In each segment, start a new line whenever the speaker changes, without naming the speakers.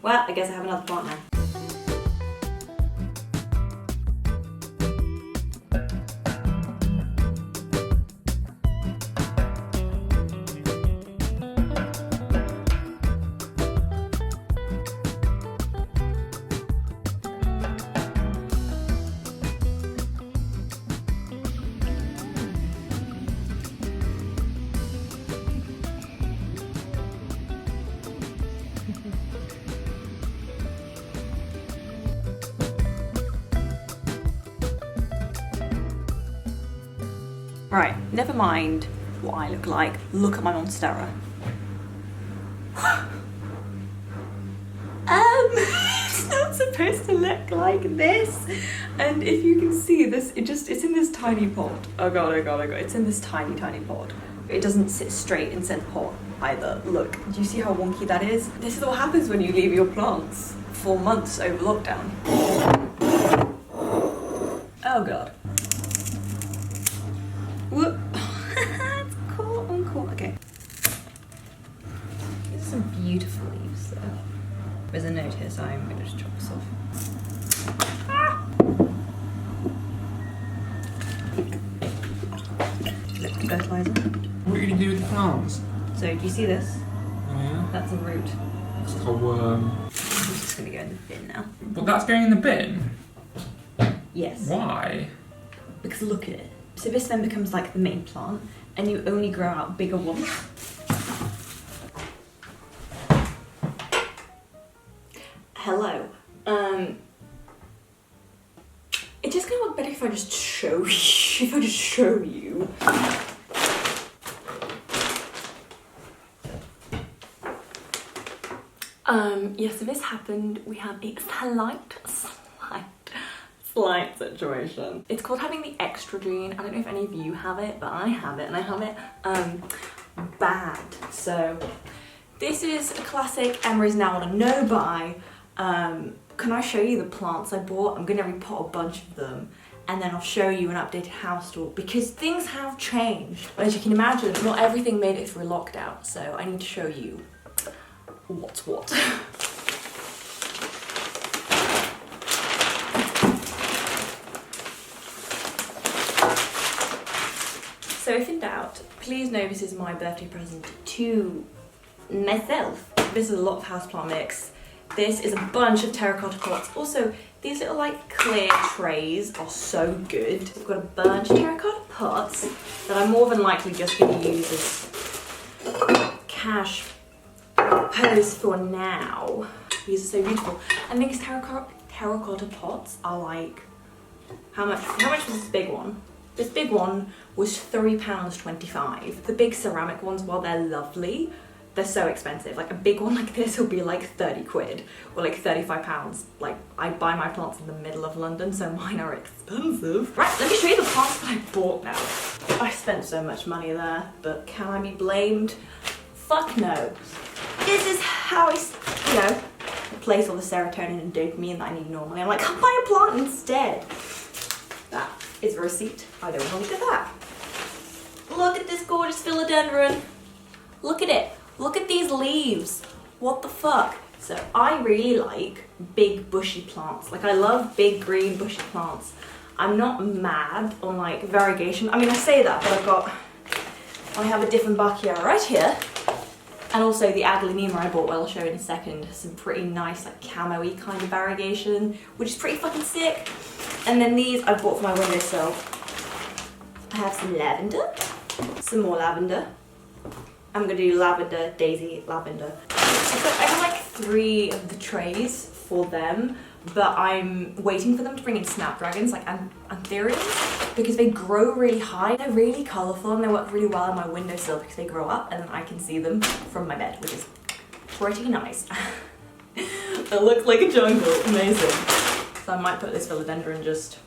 Well, I guess I have another plant now. Right, never mind what I look like. Look at my Monstera. It's not supposed to look like this. And if you can see this, it's in this tiny pot. Oh god, oh god, oh god. It's in this tiny, tiny pot. It doesn't sit straight in said pot either. Look, do you see how wonky that is? This is what happens when you leave your plants for months over lockdown. Oh god. Whoop. It's cool. Okay. These are some beautiful leaves though. There's a note here, so I'm gonna just chop this off. Liquid fertilizer.
What are you gonna do with the plants?
So, do you see this?
Yeah.
That's a root.
It's like a worm.
I'm just gonna go in the bin now.
But that's going in the bin?
Yes.
Why?
Because look at it. So this then becomes like the main plant, and you only grow out bigger ones. Hello. It's just gonna look better if I just show you. Yeah, so this happened. We have a slight situation. It's called having the extra gene. I don't know if any of you have it, but I have it, and I have it bad. So this is a classic Emma is now on a no buy. Can I show you the plants I bought? I'm gonna repot a bunch of them, and then I'll show you an updated house tour because things have changed. As you can imagine, not everything made it through lockdown, so I need to show you what's what. So if in doubt, please know this is my birthday present to myself. This is a lot of houseplant mix. This is a bunch of terracotta pots. Also, these little like clear trays are so good. We've got a bunch of terracotta pots that I'm more than likely just going to use as cash pose for now. These are so beautiful. And these terracotta pots are like, how much was this big one? This big one was £3.25. The big ceramic ones, while they're lovely, they're so expensive. Like a big one like this will be like 30 quid or like £35. Like I buy my plants in the middle of London, so mine are expensive. Right, let me show you the plants that I bought now. I spent so much money there, but can I be blamed? Fuck no. This is how I, replace all the serotonin and dopamine that I need normally. I'm like, I'll buy a plant instead. That is a receipt. I don't want to look at that. Look at this gorgeous philodendron. Look at it. Look at these leaves. What the fuck? So I really like big bushy plants. Like I love big green bushy plants. I'm not mad on like variegation. I mean, I say that, but I have a different Bacchia right here. And also the Angeline I bought, well I'll show you in a second, some pretty nice like camo-y kind of variegation, which is pretty fucking sick. And then these I bought for my windowsill. I have some lavender, some more lavender. I'm gonna do lavender, daisy, lavender. I have like 3 of the trays for them, but I'm waiting for them to bring in snapdragons, like anthuriums, because they grow really high. They're really colourful and they work really well on my windowsill because they grow up and then I can see them from my bed, which is pretty nice. It looks like a jungle, amazing. So I might put this philodendron just...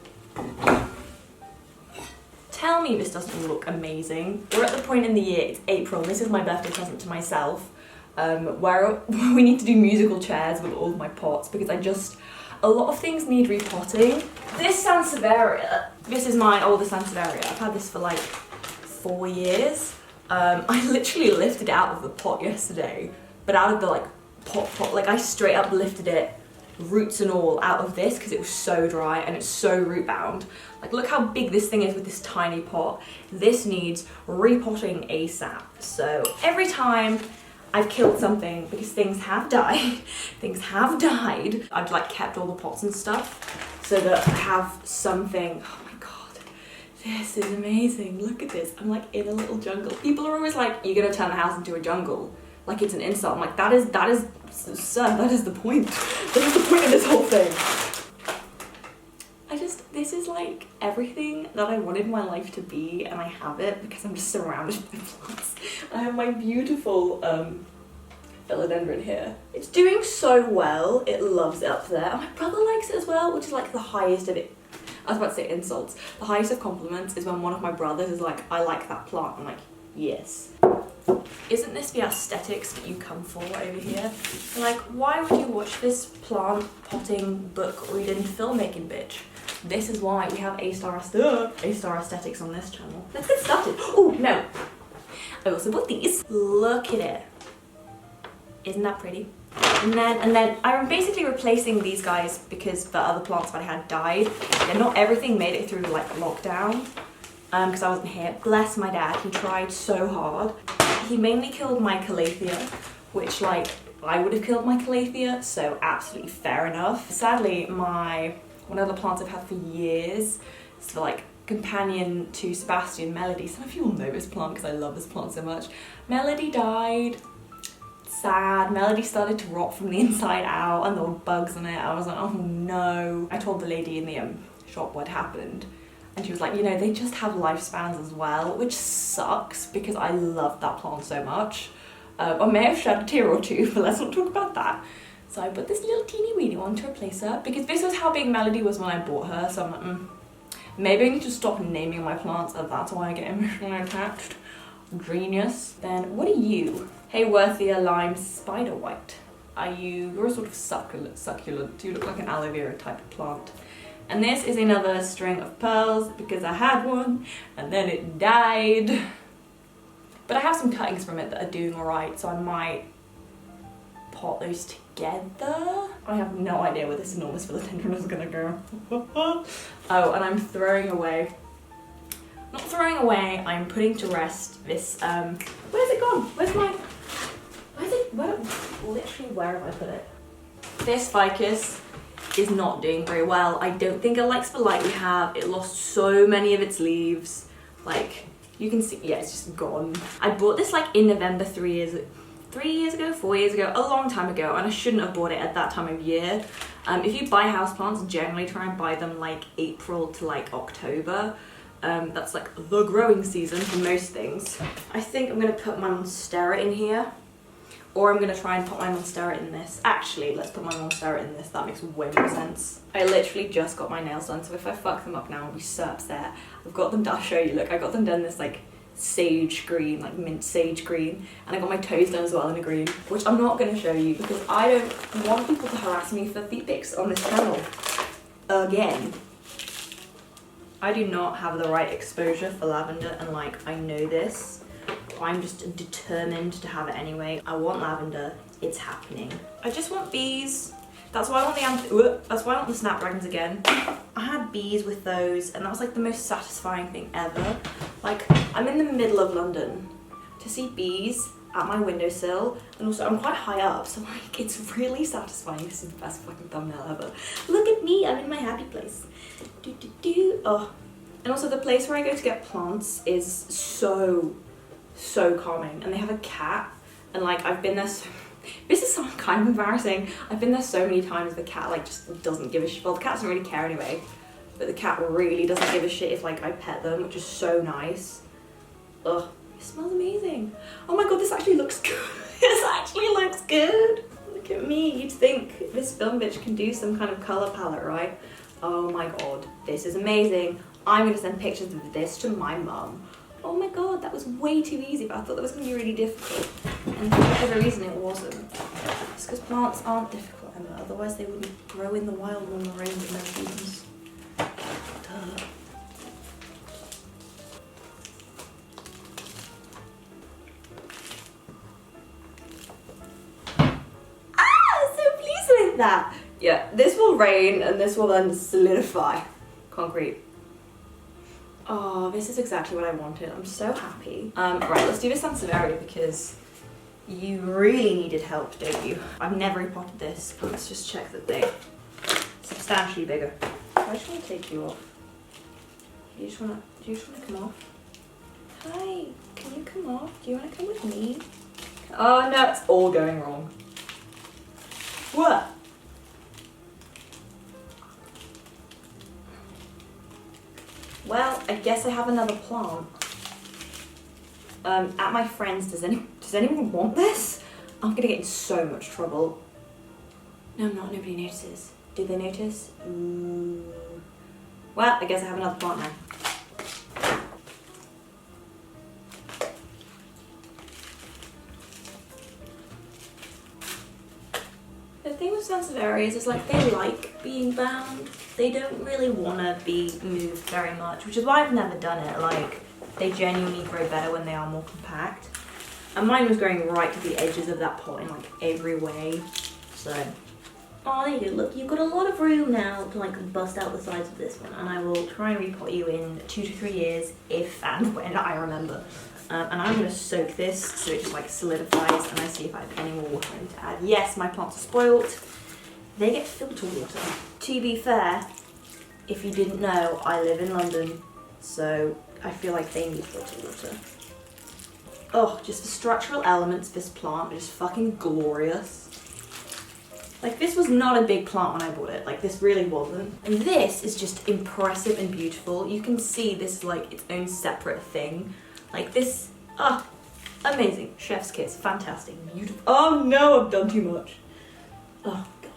Tell me this doesn't look amazing. We're at the point in the year, it's April, and this is my birthday present to myself, where we need to do musical chairs with all of my pots because a lot of things need repotting. This Sansevieria, this is my older Sansevieria. I've had this for like 4 years. I literally lifted it out of the pot yesterday, but out of the like pot. Like I straight up lifted it, roots and all, out of this because it was so dry and it's so root bound. Like look how big this thing is with this tiny pot. This needs repotting ASAP. So every time I've killed something, because things have died, I've like kept all the pots and stuff so that I have something. Oh my god, this is amazing. Look at this. I'm like in a little jungle. People are always like, you're gonna turn the house into a jungle. Like it's an insult. I'm like, that is, sir, that is the point. That is the point of this whole thing. This is like everything that I wanted my life to be, and I have it because I'm just surrounded by plants. I have my beautiful Philodendron here. It's doing so well. It loves it up there. And my brother likes it as well, which is like the highest of it. I was about to say insults. The highest of compliments is when one of my brothers is like, I like that plant. I'm like, yes. Isn't this the aesthetics that you come for over here? Like, why would you watch this plant potting book reading filmmaking bitch? This is why we have A-star aesthetics on this channel. Let's get started. Oh no! I also bought these. Look at it. Isn't that pretty? And then I'm basically replacing these guys because the other plants that I had died. And not everything made it through like lockdown. Because I wasn't here. Bless my dad, he tried so hard. He mainly killed my Calathea, which like, I would have killed my Calathea, so absolutely fair enough. Sadly, one of the plants I've had for years, it's like companion to Sebastian, Melody. Some of you will know this plant because I love this plant so much. Melody died. Sad. Melody started to rot from the inside out and there were bugs in it. I was like, oh no. I told the lady in the shop what happened. And she was like, you know, they just have lifespans as well, which sucks because I love that plant so much. I may have shed a tear or two, but let's not talk about that. So I put this little teeny weeny one to replace her because this was how big Melody was when I bought her. So I'm like, maybe I need to stop naming my plants and that's why I get emotionally attached. Genius. Then what are you? Haworthia lime spider white. You're a sort of succulent. You look like an aloe vera type of plant. And this is another string of pearls because I had one and then it died. But I have some cuttings from it that are doing alright, so I might pot those together. I have no idea where this enormous philodendron is gonna go. Oh, and I'm throwing away. Not throwing away, I'm putting to rest this, where's it gone? Literally where have I put it? This ficus is not doing very well. I don't think it likes the light we have. It lost so many of its leaves. Like, you can see, yeah, it's just gone. I bought this like in November 4 years ago, a long time ago, and I shouldn't have bought it at that time of year. If you buy houseplants, generally try and buy them like April to like October. That's like the growing season for most things. I think I'm gonna put my Monstera in here. Or I'm gonna try and put my Monstera in this. Actually, let's put my Monstera in this. That makes way more sense. I literally just got my nails done, so if I fuck them up now, I'll be so upset. I've got them, I'll show you, look, I got them done this like sage green, like mint sage green, and I got my toes done as well in a green, which I'm not gonna show you because I don't want people to harass me for feet pics on this channel. Again. I do not have the right exposure for lavender, and like, I know this. I'm just determined to have it anyway. I want lavender, it's happening. I just want bees. That's why I want the snapdragons again. I had bees with those and that was like the most satisfying thing ever. Like, I'm in the middle of London. To see bees at my windowsill, and also I'm quite high up, so like, it's really satisfying. This is the best fucking thumbnail ever. Look at me, I'm in my happy place. Oh. And also the place where I go to get plants is so calming, and they have a cat, and like I've been there this is kind of embarrassing. I've been there so many times, the cat like just doesn't give a shit. Well, the cat doesn't really care anyway, but the cat really doesn't give a shit if like I pet them, which is so nice. Ugh, it smells amazing. Oh my god, this actually looks good. This actually looks good. Look at me, you'd think this film bitch can do some kind of colour palette, right? Oh my god, this is amazing. I'm gonna send pictures of this to my mum. Oh my god, that was way too easy, but I thought that was going to be really difficult. And for whatever reason it wasn't. It's because plants aren't difficult, Emma, otherwise they wouldn't grow in the wild on their own with no humans. Duh. at that. Yeah, this will rain and this will then solidify. Concrete. Oh, this is exactly what I wanted. I'm so happy. Right, let's do the Sansevieria because you really needed help, don't you? I've never repotted this, but let's just check that they're substantially bigger. I just want to take you off. Do you just want to come off? Hi, can you come off? Do you want to come with me? Oh no, it's all going wrong. What? Well, I guess I have another plant. At my friend's, does anyone want this? I'm gonna get in so much trouble. No, I'm not. Nobody notices. Did they notice? Ooh. Well, I guess I have another plant now. The thing with Sansevierias is like they like being bound. They don't really want to be moved very much, which is why I've never done it. Like, they genuinely grow better when they are more compact. And mine was growing right to the edges of that pot in like every way. So, oh, there you go. Look, you've got a lot of room now to like bust out the sides of this one. And I will try and repot you in 2 to 3 years, if and when I remember. And I'm going to soak this so it just like solidifies and I see if I have any more water I need to add. Yes, my plants are spoilt. They get filter water. To be fair, if you didn't know, I live in London, so I feel like they need filter water. Oh, just the structural elements of this plant are just fucking glorious. Like, this was not a big plant when I bought it. Like, this really wasn't. And this is just impressive and beautiful. You can see this is like its own separate thing. Like this, amazing. Chef's kiss, fantastic, beautiful. Oh no, I've done too much. Oh god.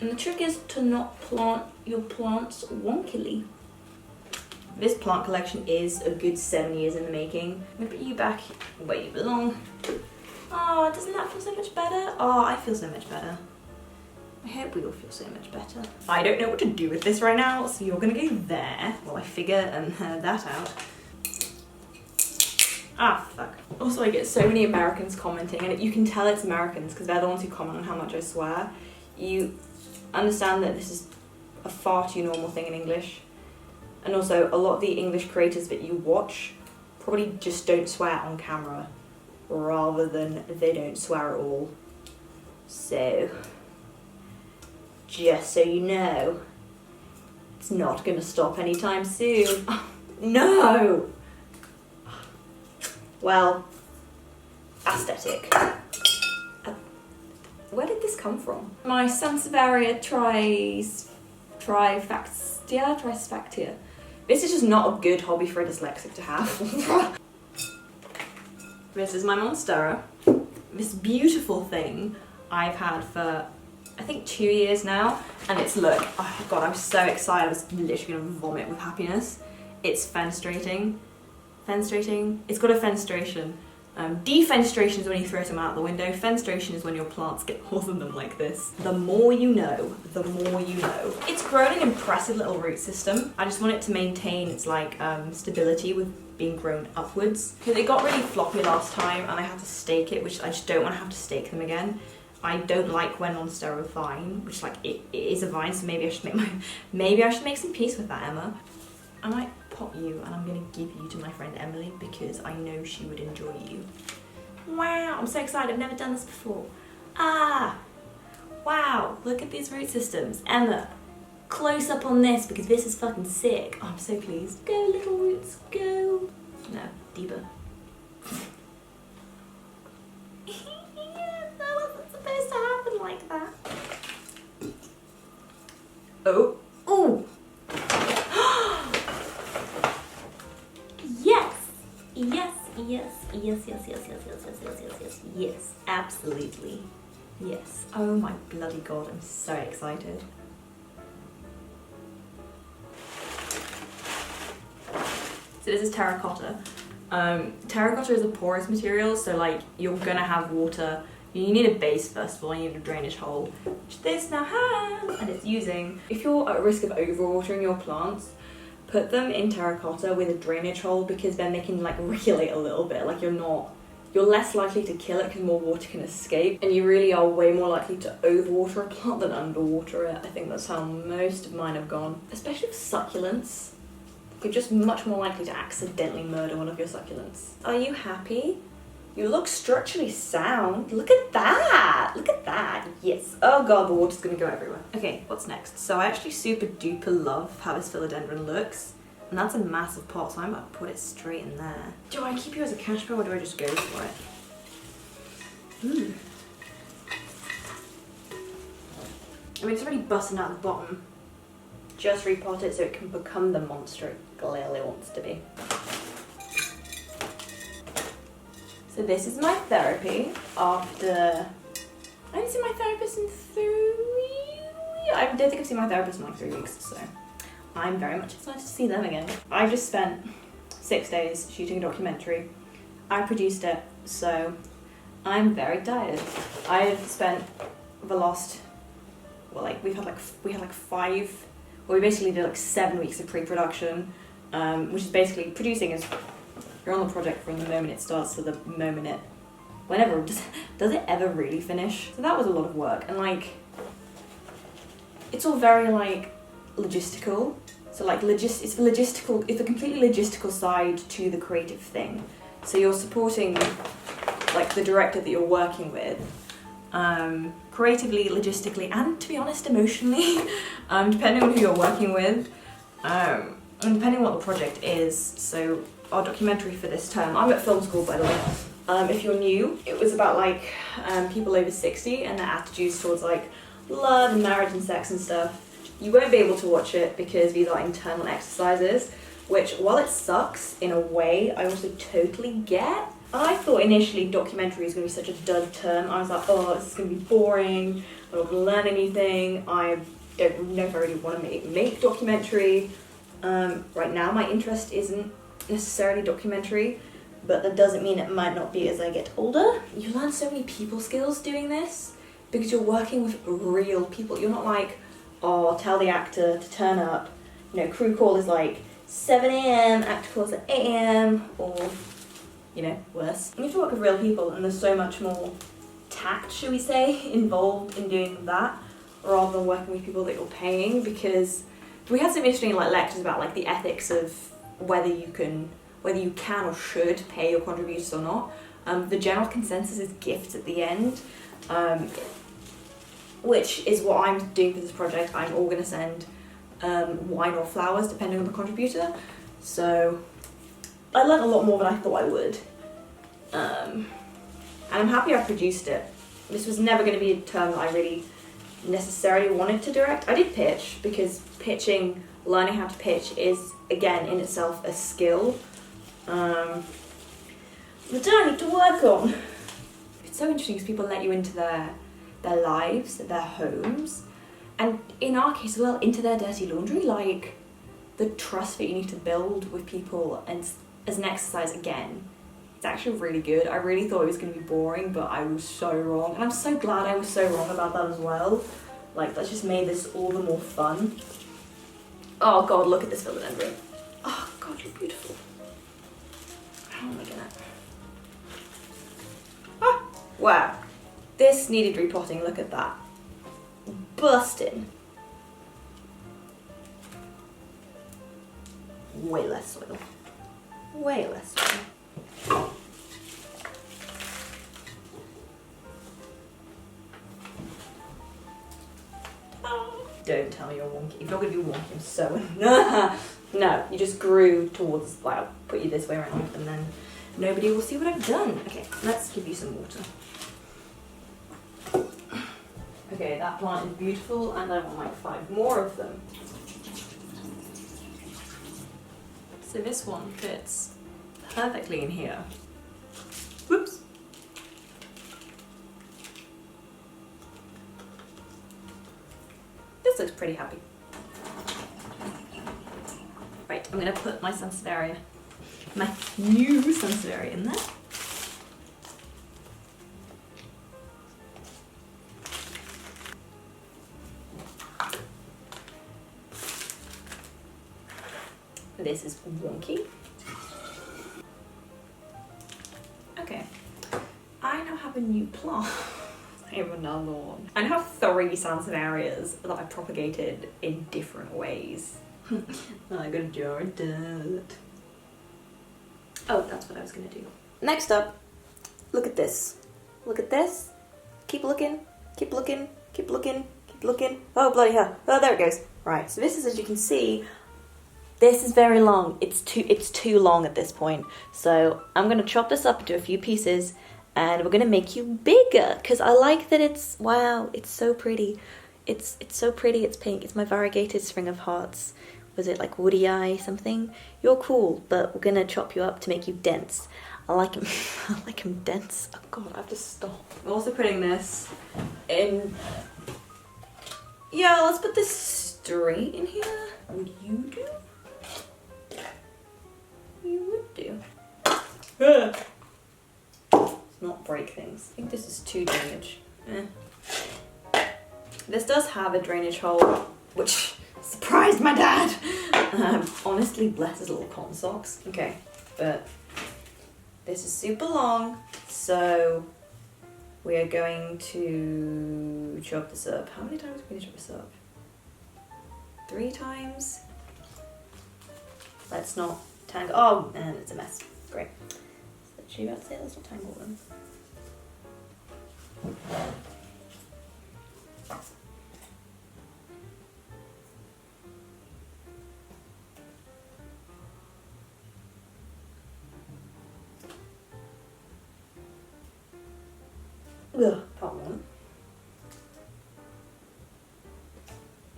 And the trick is to not plant your plants wonkily. This plant collection is a good 7 years in the making. I'm gonna put you back where you belong. Oh, doesn't that feel so much better? Oh, I feel so much better. I hope we all feel so much better. I don't know what to do with this right now, so you're gonna go there while I figure that out. Ah, fuck. Also, I get so many Americans commenting, and you can tell it's Americans because they're the ones who comment on how much I swear. You understand that this is a far too normal thing in English. And also, a lot of the English creators that you watch probably just don't swear on camera, rather than they don't swear at all. So, just so you know, it's not gonna stop anytime soon. No! Well, aesthetic. Where did this come from? My Sansevieria trisfactia. This is just not a good hobby for a dyslexic to have. This is my Monstera. This beautiful thing I've had for, I think, 2 years now. And it's, look, oh god, I'm so excited. I was literally gonna vomit with happiness. It's fenestrating. Fenestrating? It's got a fenestration. Defenestration is when you throw them out the window. Fenestration is when your plants get holes in them like this. The more you know, the more you know. It's grown an impressive little root system. I just want it to maintain its like stability with being grown upwards. Because it got really floppy last time and I had to stake it, which I just don't want to have to stake them again. I don't like when Monstera are vine, which like it is a vine, so maybe I should make some peace with that, Emma. I might pot you and I'm gonna give you to my friend Emily because I know she would enjoy you. Wow, I'm so excited, I've never done this before. Ah, wow, look at these root systems. Emma, close up on this because this is fucking sick. Oh, I'm so pleased. Go little roots, go. No, deeper. That wasn't supposed to happen like that. Oh, ooh. Yes, absolutely. Yes. Oh my bloody god, I'm so excited. So this is terracotta. Terracotta is a porous material, so like you're gonna have water. You need a base first of all, you need a drainage hole, which this now has, and it's using. If you're at risk of overwatering your plants, put them in terracotta with a drainage hole because then they can like regulate a little bit. Like you're not you're less likely to kill it because more water can escape, and you really are way more likely to overwater a plant than underwater it. I think that's how most of mine have gone. Especially with succulents. You're just much more likely to accidentally murder one of your succulents. Are you happy? You look structurally sound. Look at that! Look at that! Yes. Oh god, the water's gonna go everywhere. Okay, what's next? So I actually super duper love how this philodendron looks. And that's a massive pot, so I'm about to put it straight in there. Do I keep you as a cash cow or do I just go for it? I mean, it's already busting out the bottom. Just repot it so it can become the monster it clearly wants to be. So this is my therapy after... I haven't seen my therapist in 3... I don't think I've seen my therapist in like 3 weeks, so... I'm very much excited to see them again. I just spent 6 days shooting a documentary. I produced it, so I'm very tired. I've spent the last, well, like we had like 5. Well, we basically did like 7 weeks of pre-production, which is basically producing is you're on the project from the moment it starts to the moment it, whenever does it ever really finish? So that was a lot of work, and like it's all very like logistical. So like it's a completely logistical side to the creative thing. So you're supporting like the director that you're working with, creatively, logistically, and to be honest, emotionally, depending on who you're working with, and depending on what the project is. So our documentary for this term, I'm at film school by the way. If you're new, it was about like people over 60 and their attitudes towards like love and marriage and sex and stuff. You won't be able to watch it because these are internal exercises, which while it sucks in a way, I also totally get. I thought initially documentary was going to be such a dud term. I was like, oh, this is going to be boring, I'm not going to learn anything, I don't know if I really want to make documentary. Right now my interest isn't necessarily documentary, but that doesn't mean it might not be as I get older. You learn so many people skills doing this because you're working with real people. You're not like, or tell the actor to turn up. You know, crew call is like 7 a.m, actor calls at 8 a.m, or, you know, worse. You have to work with real people, and there's so much more tact, shall we say, involved in doing that, rather than working with people that you're paying, because we had some interesting like lectures about like the ethics of whether you can or should pay your contributors or not. The general consensus is gifts at the end. Which is what I'm doing for this project. I'm all going to send wine or flowers depending on the contributor. So I learned a lot more than I thought I would. And I'm happy I produced it. This was never going to be a term that I really necessarily wanted to direct. I did pitch because pitching, learning how to pitch is again in itself a skill that I need to work on. It's so interesting because people let you into their lives, their homes, and in our case as well, into their dirty laundry. Like the trust that you need to build with people, and as an exercise again, it's actually really good. I really thought it was going to be boring, but I was so wrong, and I'm so glad I was so wrong about that as well. Like that's just made this all the more fun. Oh god, look at this philodendron. Oh god, you're beautiful. How am I gonna... Ah, wow. This needed repotting, look at that. Busting. Way less soil. Way less soil. Don't tell me you're wonky. If you're going to be wonky, I'm so... No, you just grew towards... Like, I'll put you this way around and then nobody will see what I've done. Okay, let's give you some water. Okay, that plant is beautiful, and I want like 5 more of them. So this one fits perfectly in here. Whoops. This looks pretty happy. Right, I'm gonna put my Sansevieria, my new Sansevieria in there. This is wonky. Okay, have a new plant. I have another one. I now have 3 Sansevierias that I propagated in different ways. I got a jar of dirt. Oh, that's what I was gonna do. Next up, look at this. Look at this. Keep looking, keep looking, keep looking, keep looking. Oh, bloody hell. Oh, there it goes. Right, so this is, as you can see, this is very long. It's too long at this point. So I'm gonna chop this up into a few pieces and we're gonna make you bigger because I like that it's, wow, it's so pretty. It's so pretty, it's pink. It's my variegated string of hearts. Was it like woody eye something? You're cool, but we're gonna chop you up to make you dense. I like him. I like him dense. Oh god, I have to stop. I'm also putting this in. Yeah, let's put this straight in here. Would you do? You would do. Let's not break things. I think this is too drainage. This does have a drainage hole, which surprised my dad. Honestly, bless his little cotton socks. Okay, but this is super long, so we are going to chop this up. How many times are we going to chop this up? 3 times? Let's not tangle. Oh, and it's a mess. Great. So you about to say let's not tangle them. Ugh, part 1.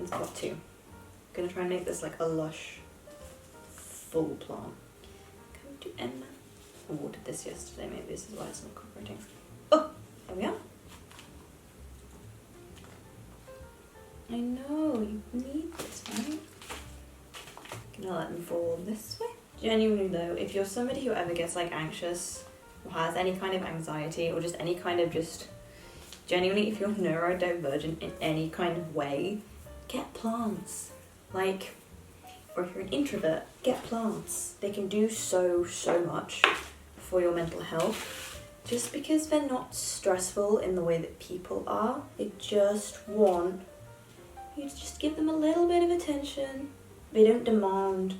It's part 2. I'm gonna try and make this like a lush, full plant. Can we do Emma? I watered this yesterday, maybe this is why it's not cooperating. Oh, there we are. I know, you need this, right? Gonna let them fall this way. Genuinely though, if you're somebody who ever gets like anxious, or has any kind of anxiety, or just any kind of genuinely, if you're neurodivergent in any kind of way, get plants. Like, or if you're an introvert, get plants. They can do so much for your mental health. Just because they're not stressful in the way that people are, they just want you to just give them a little bit of attention. They don't demand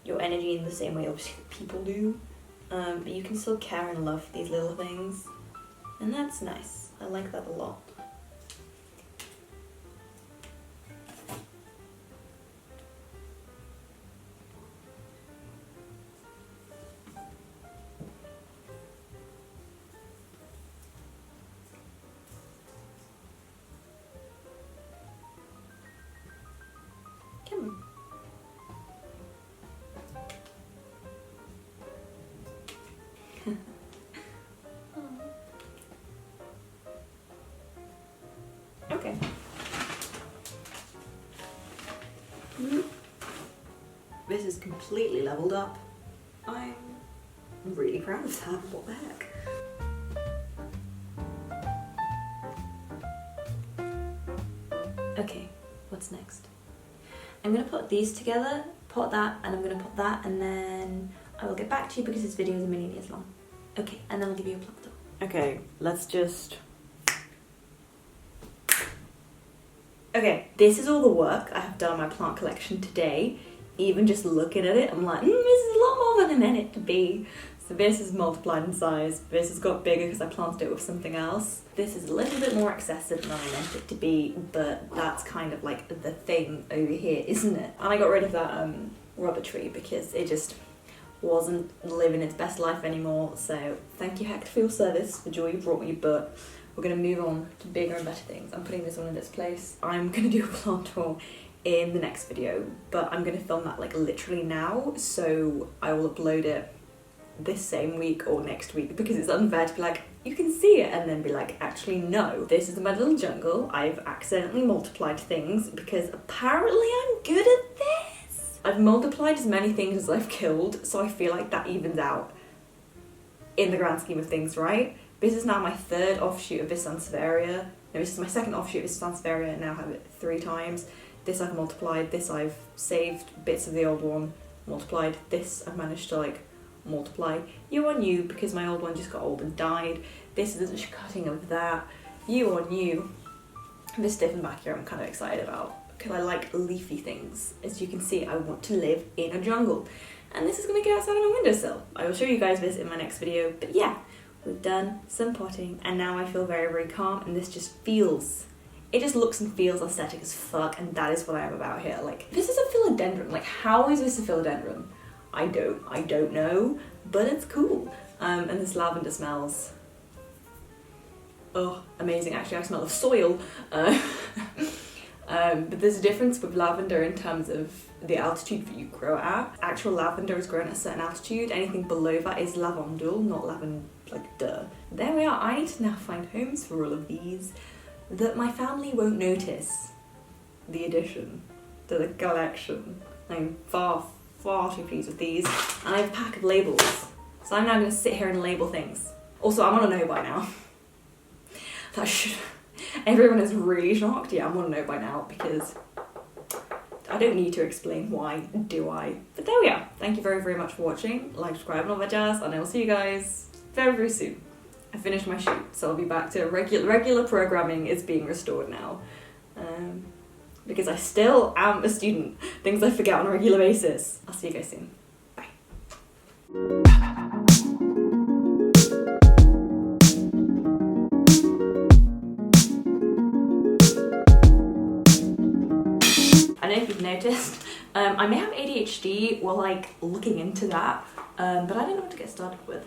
your energy in the same way obviously that people do. But you can still care and love these little things. And that's nice. I like that a lot. Come on. Okay. This is completely leveled up. I'm really proud of that. What the heck? Okay, what's next? I'm gonna put these together, put that, and I'm gonna put that, and then I will get back to you because this video is a million years long. Okay, and then I'll give you a plug though. Okay, let's just... Okay, this is all the work I have done on my plant collection today. Even just looking at it, I'm like, this is a lot more than I meant it to be. So this is multiplied in size. This has got bigger because I planted it with something else. This is a little bit more excessive than I meant it to be, but that's kind of like the thing over here, isn't it? And I got rid of that rubber tree because it just wasn't living its best life anymore. So thank you, Hector, for your service, the joy you brought me, but we're gonna move on to bigger and better things. I'm putting this one in its place. I'm gonna do a plant tour in the next video, but I'm gonna film that like literally now, so I will upload it this same week or next week because it's unfair to be like, you can see it, and then be like, actually no. This is my little jungle. I've accidentally multiplied things because apparently I'm good at this. I've multiplied as many things as I've killed, so I feel like that evens out in the grand scheme of things, right? This is now my 3rd offshoot of this Sansevieria. No, this is my 2nd offshoot of this Sansevieria, and now have it 3 times. This I've multiplied, this I've saved bits of the old one, multiplied. This I've managed to like multiply. You are new because my old one just got old and died. This is a cutting of that. You on you. This stiffen back here I'm kind of excited about because I like leafy things. As you can see, I want to live in a jungle. And this is going to go outside on my windowsill. I will show you guys this in my next video. But yeah, we've done some potting and now I feel very, very calm, and this just feels, it just looks and feels aesthetic as fuck, and that is what I am about here. Like, this is a philodendron. Like, how is this a philodendron? I don't know, but it's cool. And this lavender smells, oh, amazing. Actually, I smell of soil. But there's a difference with lavender in terms of the altitude that you grow at. Actual lavender is grown at a certain altitude. Anything below that is lavandule, not lavender. There we are. I need to now find homes for all of these that my family won't notice the addition to the collection. I'm far too pleased with these. And I have a pack of labels. So I'm now going to sit here and label things. Also, I want to know by now. That should... Everyone is really shocked. Yeah, I want to know by now because I don't need to explain why, do I? But there we are. Thank you very, very much for watching. Like, subscribe and all that jazz, and I will see you guys very, very soon. I finished my shoot, so I'll be back to regular programming is being restored now. Because I still am a student. Things I forget on a regular basis. I'll see you guys soon. Bye. I don't know if you've noticed, I may have ADHD while like looking into that, but I don't know what to get started with.